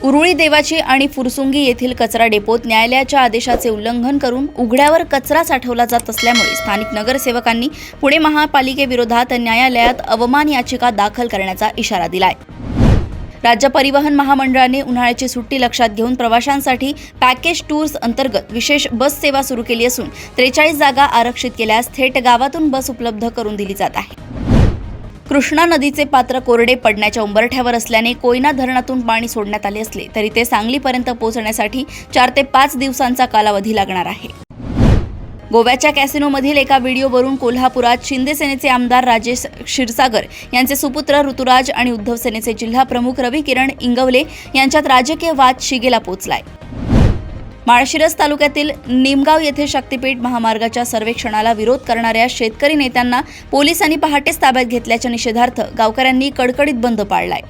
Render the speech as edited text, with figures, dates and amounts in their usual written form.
उरुळी देवाची आणि फुरसुंगी येथील कचरा डेपोत न्यायालयाच्या आदेशाचे उल्लंघन करून उघड्यावर कचरा साठवला जात असल्यामुळे स्थानिक नगरसेवकांनी पुणे महापालिकेविरोधात न्यायालयात अवमान याचिका दाखल करण्याचा इशारा दिलाय। राज्य परिवहन महामंडळाने उन्हाळ्याची सुट्टी लक्षात घेऊन प्रवाशांसाठी पॅकेज टूर्स अंतर्गत विशेष बस सेवा सुरू केली असून 43 जागा आरक्षित केल्यास थेट गावातून बस उपलब्ध करून दिली जात आहे। कृष्णा नदीचे पात्र कोरडे पडण्याच्या उंबरठ्यावर असल्याने कोयना धरणातून पाणी सोडण्यात आले असले तरी ते सांगलीपर्यंत पोहोचण्यासाठी 4 ते 5 दिवसांचा कालावधी लागणार आहे। गोव्याच्या कॅसिनोमधील एका व्हिडिओवरून कोल्हापुरात शिंदे सेनेचे आमदार राजेश क्षीरसागर यांचे सुपुत्र ऋतुराज आणि उद्धव सेनेचे जिल्हा प्रमुख रवी किरण इंगवले यांच्यात राजकीय वाद शिगेला पोहोचलाय। माळशिरस तालुक्यातील निमगाव येथे शक्तीपीठ महामार्गाच्या सर्वेक्षणाला विरोध करणाऱ्या शेतकरी नेत्यांना पोलिसांनी पहाटेच ताब्यात घेतल्याच्या निषेधार्थ गावकऱ्यांनी कडकडीत बंद पाळलाय।